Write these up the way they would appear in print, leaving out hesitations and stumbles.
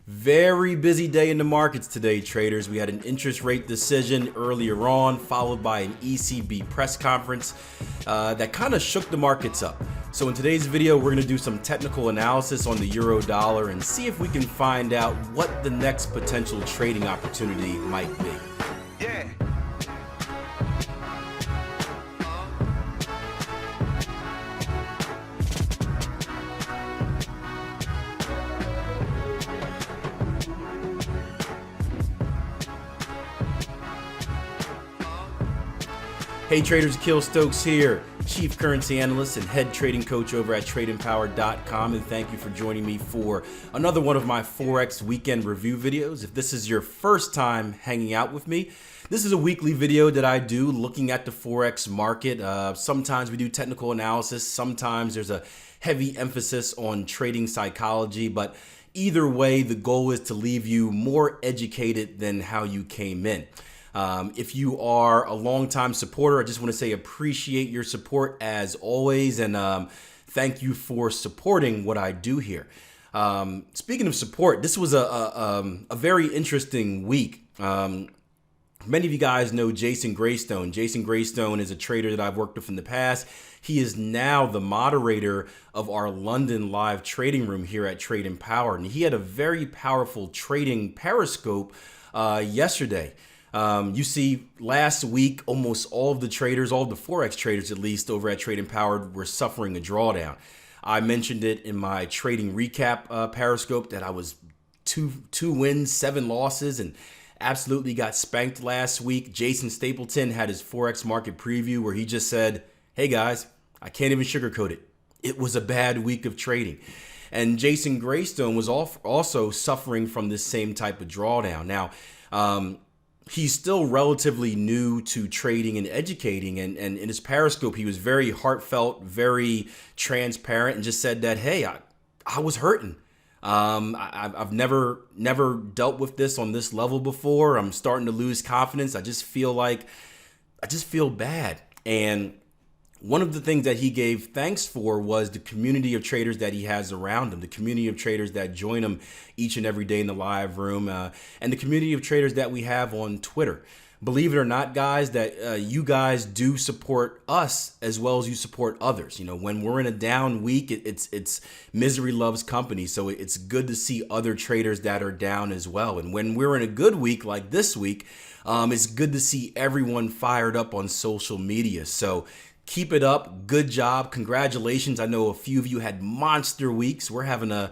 Very busy day in the markets today, traders. We had an interest rate decision earlier on, followed by an ECB press conference that kind of shook the markets up. So in today's video, we're going to do some technical analysis on the euro dollar and see if we can find out what the next potential trading opportunity might be. Yeah. Hey traders, Akil Stokes here, Chief Currency Analyst and Head Trading Coach over at TradingPower.com, and thank you for joining me for another one of my Forex Weekend Review videos. If this is your first time hanging out with me, this is a weekly video that I do looking at the Forex market. Sometimes we do technical analysis, sometimes there's a heavy emphasis on trading psychology, but either way, the goal is to leave you more educated than how you came in. If you are a longtime supporter, I just want to say appreciate your support as always, and thank you for supporting what I do here. Speaking of support, this was a very interesting week. Many of you guys know Jason Greystone. Jason Greystone is a trader that I've worked with in the past. He is now the moderator of our London live trading room here at Trading Power, and he had a very powerful trading periscope yesterday. You see, last week, almost all of the traders, all of the Forex traders at least over at Trading Power were suffering a drawdown. I mentioned it in my trading recap periscope that I was two wins, 7 losses, and absolutely got spanked last week. Jason Stapleton had his Forex market preview where he just said, hey guys, I can't even sugarcoat it. It was a bad week of trading. And Jason Greystone was also suffering from this same type of drawdown. Now, he's still relatively new to trading and educating, and in his periscope he was very heartfelt, very transparent, and just said that, hey, I was hurting. I've never dealt with this on this level before. I'm starting to lose confidence. I just feel bad. And one of the things that he gave thanks for was the community of traders that he has around him, the community of traders that join him each and every day in the live room, and the community of traders that we have on Twitter. Believe it or not, guys, that you guys do support us as well as you support others. You know, when we're in a down week, it's misery loves company. So it's good to see other traders that are down as well. And when we're in a good week like this week, it's good to see everyone fired up on social media. So keep it up. Good job. Congratulations. I know a few of you had monster weeks. We're having a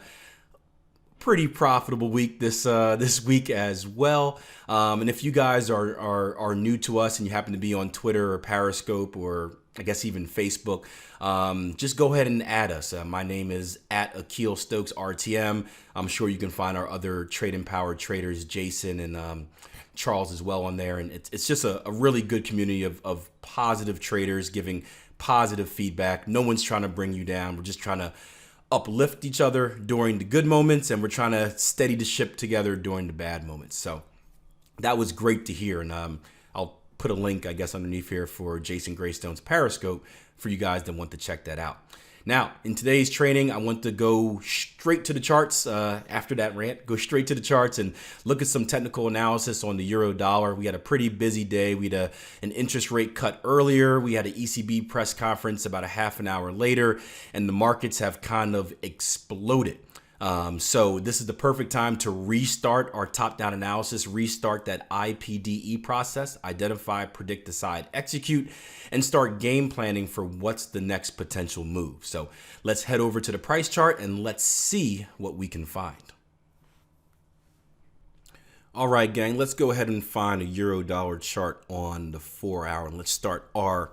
pretty profitable week this week as well. And if you guys are new to us and you happen to be on Twitter or Periscope or I guess even Facebook, just go ahead and add us. My name is @Akil Stokes RTM. I'm sure you can find our other Trading Power traders, Jason and Charles as well on there. And it's just a really good community of positive traders giving positive feedback. No one's trying to bring you down. We're just trying to uplift each other during the good moments, and we're trying to steady the ship together during the bad moments. So that was great to hear. And I'll put a link, I guess, underneath here for Jason Greystone's Periscope for you guys that want to check that out. Now, in today's training, I want to go straight to the charts after that rant. Go straight to the charts and look at some technical analysis on the euro dollar. We had a pretty busy day. We had an interest rate cut earlier. We had an ECB press conference about a half an hour later, and the markets have kind of exploded. So this is the perfect time to restart our top-down analysis, restart that I.P.D.E process, identify, predict, decide, execute, and start game planning for what's the next potential move. So let's head over to the price chart and let's see what we can find. All right, gang, let's go ahead and find a euro dollar chart on the 4-hour and let's start our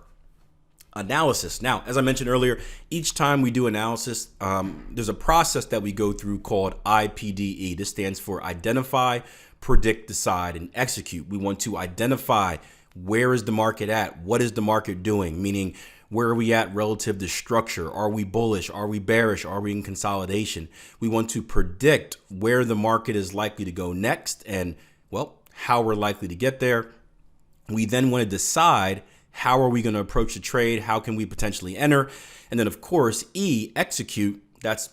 analysis. Now, as I mentioned earlier, each time we do analysis, there's a process that we go through called I.P.D.E. This stands for identify, predict, decide, and execute. We want to identify where is the market at? What is the market doing? Meaning, where are we at relative to structure? Are we bullish? Are we bearish? Are we in consolidation? We want to predict where the market is likely to go next and, well, how we're likely to get there. We then want to decide how are we going to approach the trade? How can we potentially enter? And then, of course, execute. That's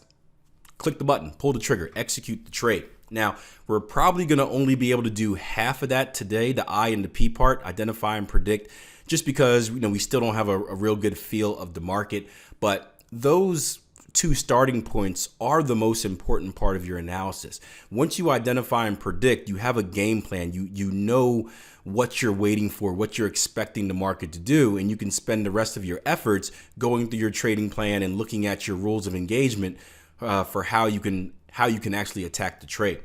click the button, pull the trigger, execute the trade. Now, we're probably going to only be able to do half of that today, the I and the P part, identify and predict, just because we still don't have a real good feel of the market. But those two starting points are the most important part of your analysis. Once you identify and predict, you have a game plan. You know what you're waiting for, what you're expecting the market to do, and you can spend the rest of your efforts going through your trading plan and looking at your rules of engagement for how you can actually attack the trade.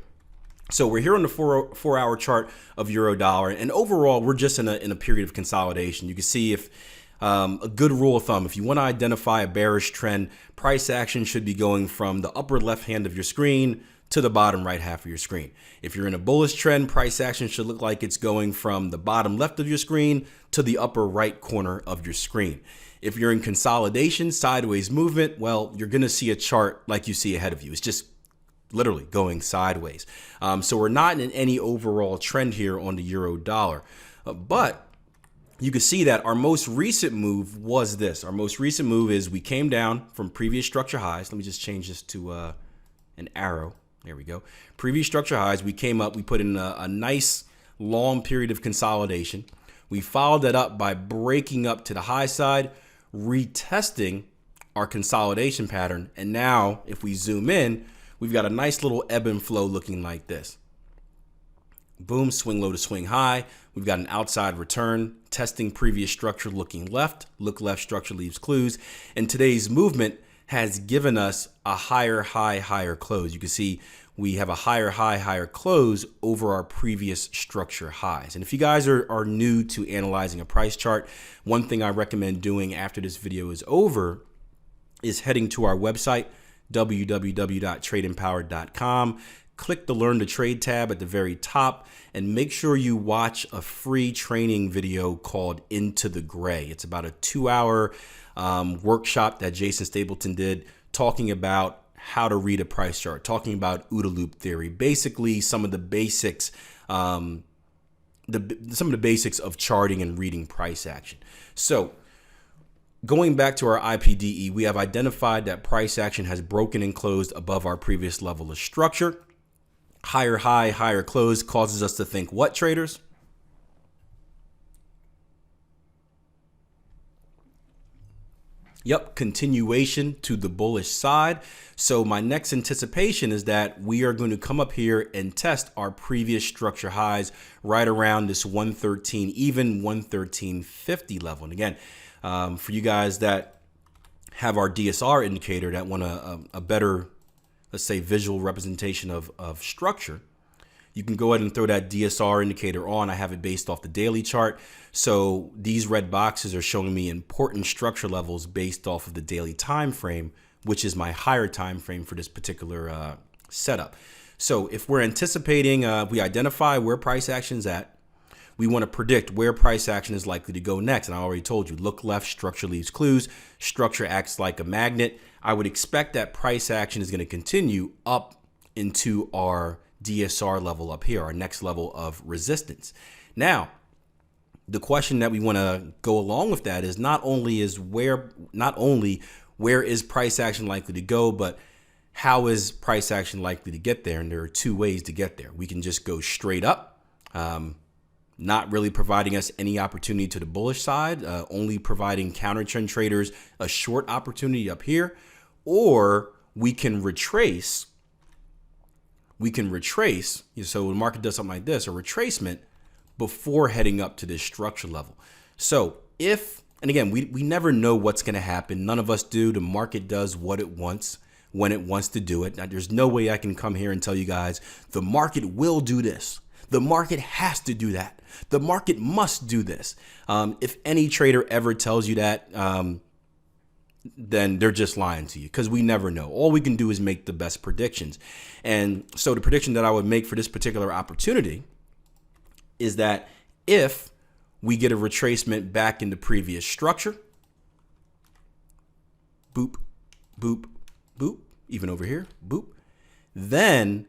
So we're here on the four-hour chart of euro dollar, and overall we're just in a period of consolidation. You can see if a good rule of thumb, if you want to identify a bearish trend, price action should be going from the upper left hand of your screen to the bottom right half of your screen. If you're in a bullish trend, price action should look like it's going from the bottom left of your screen to the upper right corner of your screen. If you're in consolidation, sideways movement, well, you're going to see a chart like you see ahead of you. It's just literally going sideways. So we're not in any overall trend here on the euro dollar, but you can see that our most recent move was this. Our most recent move is we came down from previous structure highs. Let me just change this to an arrow. There we go. Previous structure highs. We came up, we put in a nice long period of consolidation. We followed that up by breaking up to the high side, retesting our consolidation pattern. And now if we zoom in, we've got a nice little ebb and flow looking like this. Boom, swing low to swing high. We've got an outside return, testing previous structure, looking left. Look left, structure leaves clues. And today's movement has given us a higher high, higher close. You can see we have a higher high, higher close over our previous structure highs. And if you guys are new to analyzing a price chart, one thing I recommend doing after this video is over is heading to our website, www.tradingpower.com. Click the Learn to Trade tab at the very top and make sure you watch a free training video called Into the Gray. It's about a 2-hour workshop that Jason Stapleton did talking about how to read a price chart, talking about OODA loop theory, basically some of the basics, some of the basics of charting and reading price action. So going back to our I.P.D.E, we have identified that price action has broken and closed above our previous level of structure. Higher high, higher close causes us to think what, traders? Yep, continuation to the bullish side. So my next anticipation is that we are going to come up here and test our previous structure highs right around this 113, even 113.50 level. And again, for you guys that have our DSR indicator that want a better, let's say, visual representation of structure, you can go ahead and throw that DSR indicator on. I have it based off the daily chart. So these red boxes are showing me important structure levels based off of the daily time frame, which is my higher time frame for this particular setup. So if we're anticipating, we identify where price action is at, we want to predict where price action is likely to go next. And I already told you, look left, structure leaves clues, structure acts like a magnet. I would expect that price action is going to continue up into our DSR level up here, our next level of resistance. Now, the question that we want to go along with that is not only where is price action likely to go, but how is price action likely to get there? And there are two ways to get there. We can just go straight up, not really providing us any opportunity to the bullish side, only providing counter trend traders a short opportunity up here, or we can retrace. So when the market does something like this, a retracement before heading up to this structure level. So and again, we never know what's going to happen. None of us do. The market does what it wants when it wants to do it. Now, there's no way I can come here and tell you guys the market will do this. The market has to do that. The market must do this. If any trader ever tells you that, then they're just lying to you, because we never know. All we can do is make the best predictions. And so the prediction that I would make for this particular opportunity is that if we get a retracement back into previous structure, boop, boop, boop, even over here, boop, then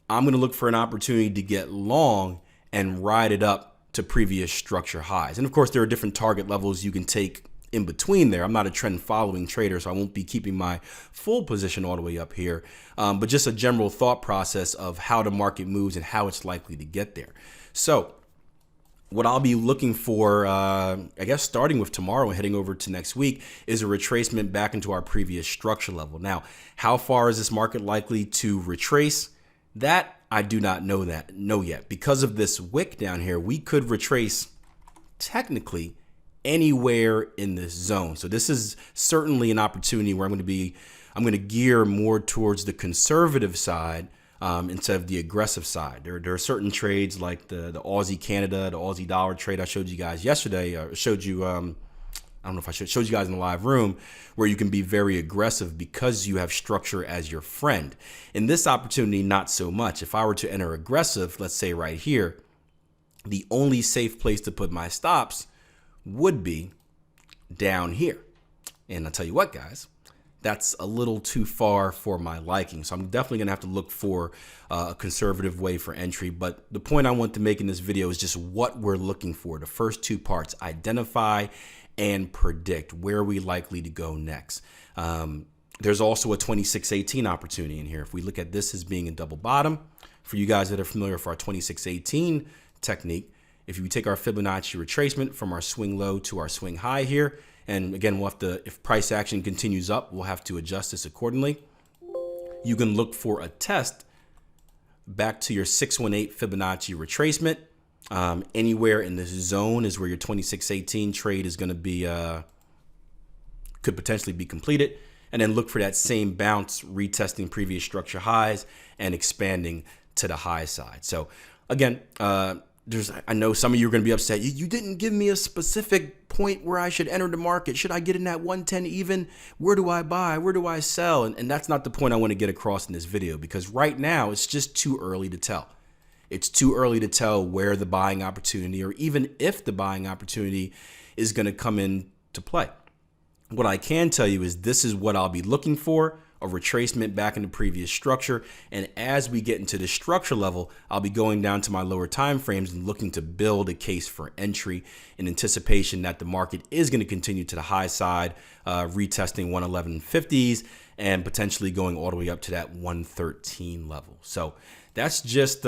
I'm going to look for an opportunity to get long and ride it up to previous structure highs. And of course, there are different target levels you can take in between there. I'm not a trend following trader, so I won't be keeping my full position all the way up here, but just a general thought process of how the market moves and how it's likely to get there. So what I'll be looking for, I guess starting with tomorrow and heading over to next week, is a retracement back into our previous structure level. Now, how far is this market likely to retrace? That I do not know yet. Because of this wick down here, we could retrace technically anywhere in this zone. So this is certainly an opportunity where I'm going to gear more towards the conservative side instead of the aggressive side. There are certain trades like the Aussie Canada, the Aussie dollar trade I showed you guys yesterday. I showed you, I don't know if I showed you guys in the live room, where you can be very aggressive because you have structure as your friend. In this opportunity, not so much. If I were to enter aggressive, let's say right here, the only safe place to put my stops would be down here. And I'll tell you what, guys, that's a little too far for my liking. So I'm definitely going to have to look for a conservative way for entry. But the point I want to make in this video is just what we're looking for. The first two parts: identify and predict where we likely to go next. There's also a 2618 opportunity in here. If we look at this as being a double bottom, for you guys that are familiar with our 2618 technique, if you take our Fibonacci retracement from our swing low to our swing high here, and again, we'll have to, if price action continues up, we'll have to adjust this accordingly. You can look for a test back to your 618 Fibonacci retracement. Anywhere in this zone is where your 2618 trade is going to be, could potentially be completed. And then look for that same bounce, retesting previous structure highs and expanding to the high side. So again, I know some of you are going to be upset. You didn't give me a specific point where I should enter the market. Should I get in at 110 even? Where do I buy? Where do I sell? And that's not the point I want to get across in this video, because right now it's just too early to tell. It's too early to tell where the buying opportunity, or even if the buying opportunity, is going to come into play. What I can tell you is this is what I'll be looking for: a retracement back in the previous structure. And as we get into the structure level, I'll be going down to my lower time frames and looking to build a case for entry in anticipation that the market is going to continue to the high side, retesting 111.50s and potentially going all the way up to that 113 level. So that's just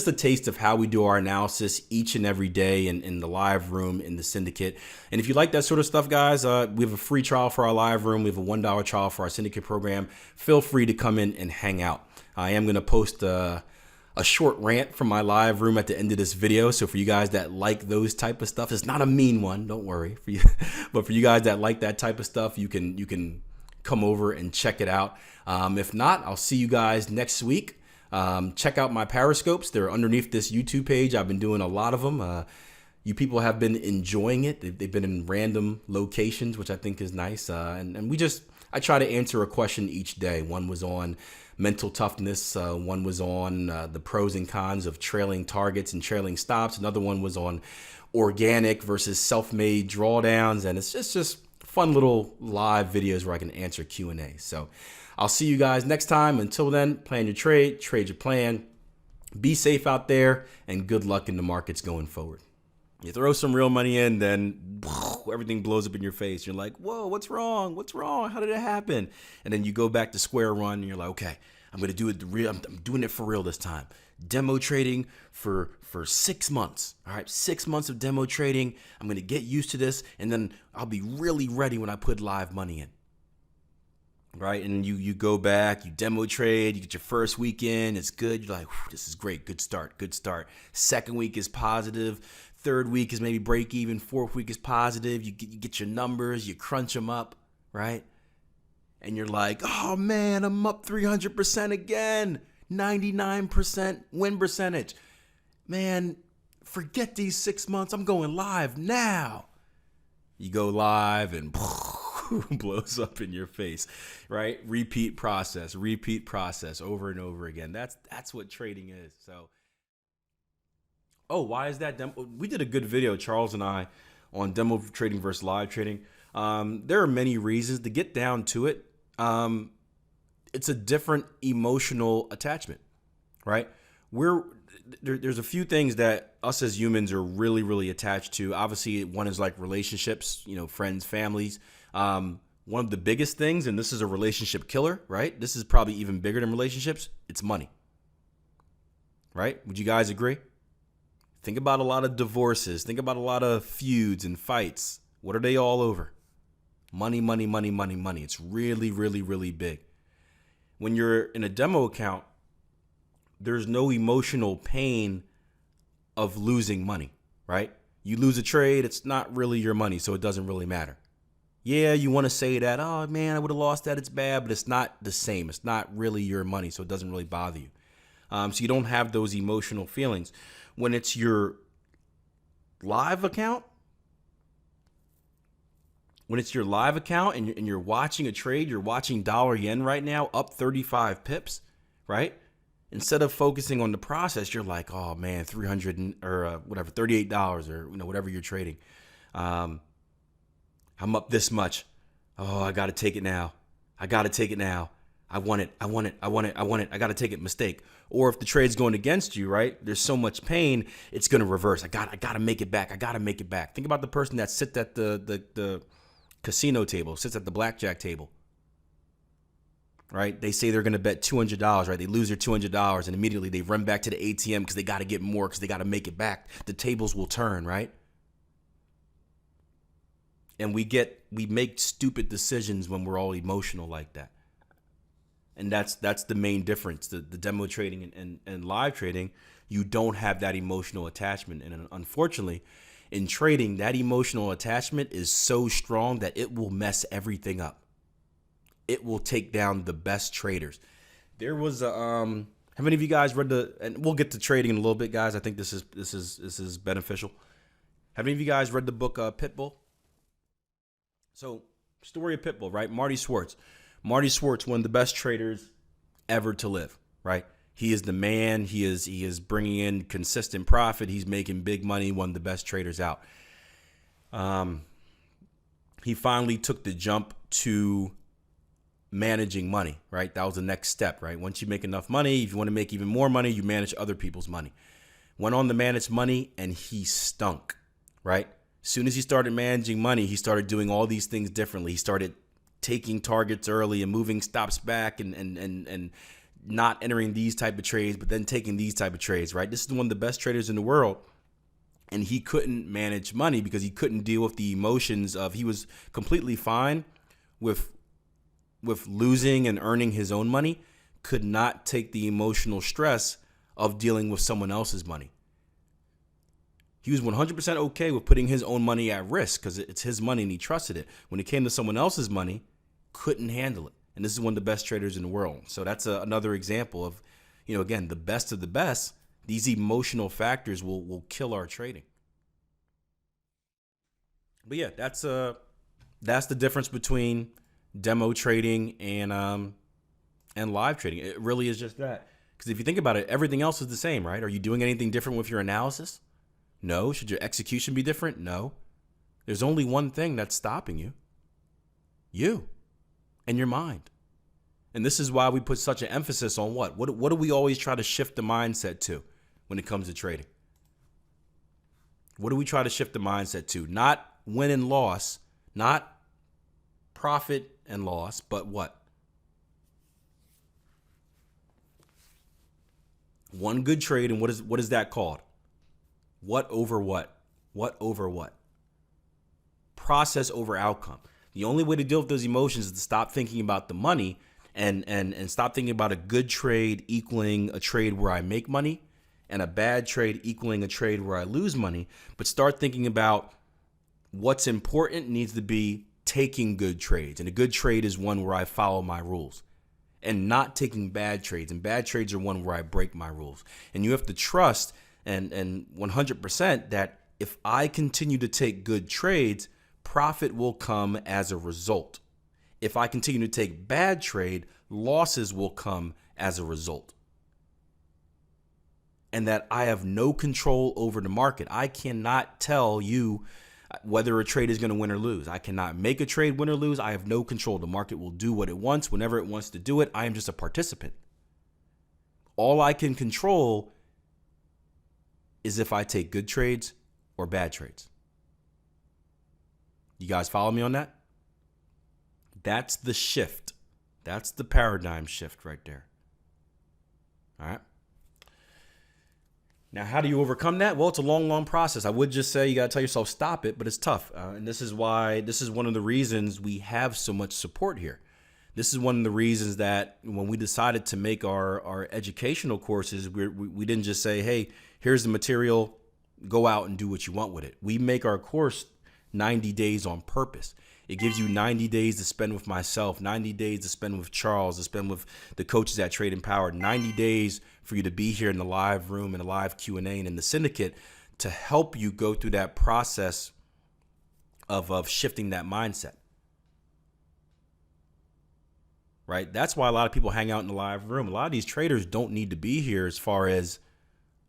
a taste of how we do our analysis each and every day in the live room, in the syndicate. And if you like that sort of stuff, guys, we have a free trial for our live room. We have a $1 trial for our syndicate program. Feel free to come in and hang out. I am going to post a short rant from my live room at the end of this video. So for you guys that like those type of stuff, it's not a mean one, don't worry. For you, but for you guys that like that type of stuff, you can come over and check it out. If not, I'll see you guys next week. Check out my periscopes. They're underneath this YouTube page. I've been doing a lot of them. You people have been enjoying it. They've been in random locations, which I think is nice. And I try to answer a question each day. One was on mental toughness. One was on the pros and cons of trailing targets and trailing stops. Another one was on organic versus self-made drawdowns. And it's just fun little live videos where I can answer Q&A. So I'll see you guys next time. Until then, plan your trade your plan. Be safe out there, and good luck in the markets going forward. You throw some real money in, then everything blows up in your face. You're like, whoa, what's wrong? What's wrong? How did it happen? And then you go back to square one, and you're like, okay, I'm going to do it real. I'm doing it for real this time. Demo trading for 6 months. All right, 6 months of demo trading. I'm going to get used to this, and then I'll be really ready when I put live money in. Right, and you go back, you demo trade, you get your first weekend, it's good. You're like, this is great, good start. Second week is positive. Third week is maybe break even. Fourth week is positive. You get your numbers, you crunch them up, right? And you're like, oh man, I'm up 300% again, 99% win percentage. Man, forget these 6 months. I'm going live now. You go live and blows up in your face, right? Repeat process over and over again. That's what trading is. So, why is that demo? We did a good video, Charles and I, on demo trading versus live trading. There are many reasons. To get down to it, it's a different emotional attachment, right? There's a few things that us as humans are really, really attached to. Obviously, one is like relationships, friends, families. One of the biggest things, and this is a relationship killer, right? This is probably even bigger than relationships. It's money, right? Would you guys agree? Think about a lot of divorces. Think about a lot of feuds and fights. What are they all over? Money, money, money, money, money. It's really, really, really big. When you're in a demo account, there's no emotional pain of losing money, right? You lose a trade, it's not really your money, so it doesn't really matter. Yeah, you want to say that, oh man, I would have lost that, it's bad, but it's not the same. It's not really your money, so it doesn't really bother you. So you don't have those emotional feelings. When it's your live account, and you're watching a trade, you're watching dollar yen right now up 35 pips, right? Instead of focusing on the process, you're like, oh man, $300 or whatever, $38 or whatever you're trading. I'm up this much. Oh, I got to take it now. I got to take it now. I want it. I want it. I want it. I want it. I got to take it. Mistake. Or if the trade's going against you, right? There's so much pain, it's going to reverse. I got to make it back. I got to make it back. Think about the person that sits at the casino table, sits at the blackjack table, right? They say they're going to bet $200, right? They lose their $200 and immediately they run back to the ATM because they got to get more because they got to make it back. The tables will turn, right? And we make stupid decisions when we're all emotional like that. And that's the main difference. The demo trading and live trading, you don't have that emotional attachment. And unfortunately, in trading, that emotional attachment is so strong that it will mess everything up. It will take down the best traders. There was how many of you guys read and we'll get to trading in a little bit, guys. I think this is beneficial. How many of you guys read the book Pitbull? So, story of Pitbull, right? Marty Swartz, one of the best traders ever to live, right? He is the man. He is bringing in consistent profit. He's making big money. One of the best traders out. He finally took the jump to managing money, right? That was the next step, right? Once you make enough money, if you want to make even more money, you manage other people's money. Went on to manage money and he stunk, right? As soon as he started managing money, he started doing all these things differently. He started taking targets early and moving stops back and not entering these type of trades, but then taking these type of trades, right? This is one of the best traders in the world. And he couldn't manage money because he couldn't deal with the emotions he was completely fine with losing and earning his own money, could not take the emotional stress of dealing with someone else's money. He was 100% okay with putting his own money at risk because it's his money and he trusted it. When it came to someone else's money, couldn't handle it. And this is one of the best traders in the world. So that's another example of, again, the best of the best. These emotional factors will kill our trading. But yeah, that's the difference between demo trading and live trading. It really is just that. Because if you think about it, everything else is the same, right? Are you doing anything different with your analysis? No. Should your execution be different? No. There's only one thing that's stopping you. You and your mind. And this is why we put such an emphasis on what? What do we always try to shift the mindset to when it comes to trading? What do we try to shift the mindset to? Not win and loss, not profit and loss, but what? One good trade, and what is that called? What over what? What over what? Process over outcome. The only way to deal with those emotions is to stop thinking about the money and stop thinking about a good trade equaling a trade where I make money and a bad trade equaling a trade where I lose money, but start thinking about what's important needs to be taking good trades. And a good trade is one where I follow my rules and not taking bad trades. And bad trades are one where I break my rules. And you have to trust and 100% that if I continue to take good trades, profit will come as a result. If I continue to take bad trade, losses will come as a result. And that I have no control over the market. I cannot tell you whether a trade is going to win or lose. I cannot make a trade win or lose. I have no control. The market will do what it wants whenever it wants to do it. I am just a participant. All I can control is if I take good trades or bad trades. You guys follow me on that? That's the shift. That's the paradigm shift right there. All right. Now, how do you overcome that? Well, it's a long, long process. I would just say you got to tell yourself, stop it, but it's tough. And this is one of the reasons we have so much support here. This is one of the reasons that when we decided to make our educational courses, we didn't just say, hey, here's the material, go out and do what you want with it. We make our course 90 days on purpose. It gives you 90 days to spend with myself, 90 days to spend with Charles, to spend with the coaches at Trading Power, 90 days for you to be here in the live room and the live Q&A and in the syndicate to help you go through that process of shifting that mindset. Right? That's why a lot of people hang out in the live room. A lot of these traders don't need to be here as far as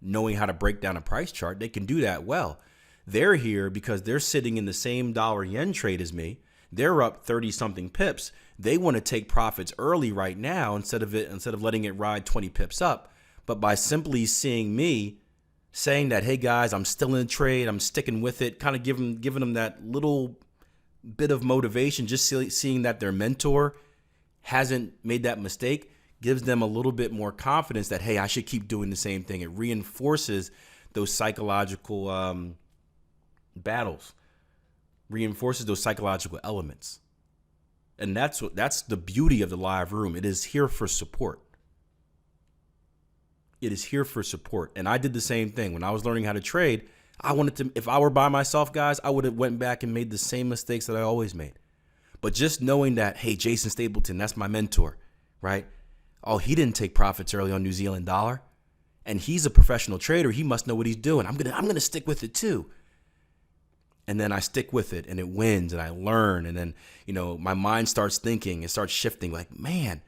knowing how to break down a price chart. They can do that well. They're here because they're sitting in the same dollar yen trade as me. They're up 30 something pips. They want to take profits early right now instead of letting it ride 20 pips up. But by simply seeing me saying that, hey guys, I'm still in the trade, I'm sticking with it, kind of giving them that little bit of motivation, just seeing that their mentor hasn't made that mistake gives them a little bit more confidence that, hey, I should keep doing the same thing. It reinforces those psychological battles, reinforces those psychological elements. And that's the beauty of the live room. It is here for support. It is here for support. And I did the same thing. When I was learning how to trade, I wanted to, if I were by myself, guys, I would have went back and made the same mistakes that I always made. But just knowing that, hey, Jason Stapleton, that's my mentor, right? Oh, he didn't take profits early on New Zealand dollar. And he's a professional trader. He must know what he's doing. I'm gonna stick with it too. And then I stick with it and it wins and I learn. And then, my mind starts thinking, it starts shifting like, man,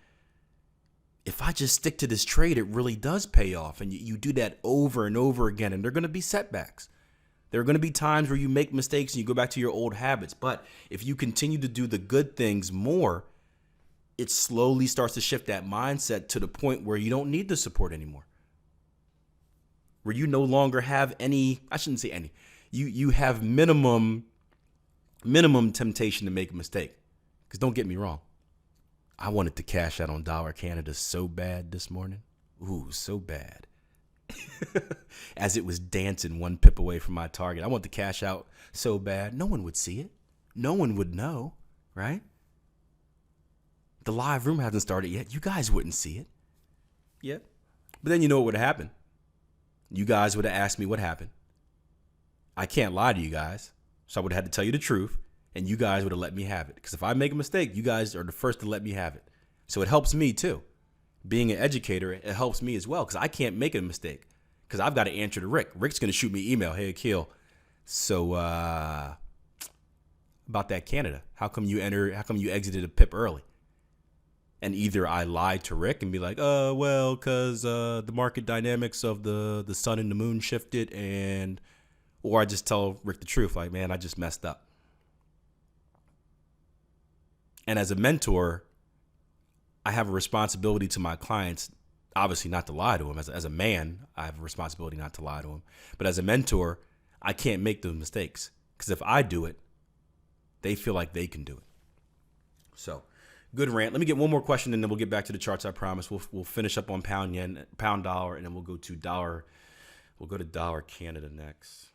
if I just stick to this trade, it really does pay off. And you do that over and over again. And there are going to be setbacks. There are going to be times where you make mistakes and you go back to your old habits. But if you continue to do the good things more, it slowly starts to shift that mindset to the point where you don't need the support anymore. Where you no longer have any, I shouldn't say any, you have minimum temptation to make a mistake. Because don't get me wrong, I wanted to cash out on Dollar Canada so bad this morning. Ooh, so bad. As it was dancing 1 pip away from my target. I wanted to cash out so bad. No one would see it. No one would know, right? The live room hasn't started yet. You guys wouldn't see it yet. But then you know what would have happened. You guys would have asked me what happened. I can't lie to you guys. So I would have had to tell you the truth. And you guys would have let me have it. Because if I make a mistake, you guys are the first to let me have it. So it helps me too. Being an educator, it helps me as well. Because I can't make a mistake. Because I've got to answer to Rick. Rick's going to shoot me an email. Hey, Akil. So about that Canada. How come you exited a pip early? And either I lied to Rick and be like, well, because the market dynamics of the sun and the moon shifted. Or I just tell Rick the truth. Like, man, I just messed up. And as a mentor, I have a responsibility to my clients, obviously not to lie to them. As a man, I have a responsibility not to lie to them. But as a mentor, I can't make those mistakes. Because if I do it, they feel like they can do it. So, good rant. Let me get one more question and then we'll get back to the charts, I promise. We'll finish up on pound yen, pound dollar, and then we'll go to dollar. We'll go to Dollar Canada next.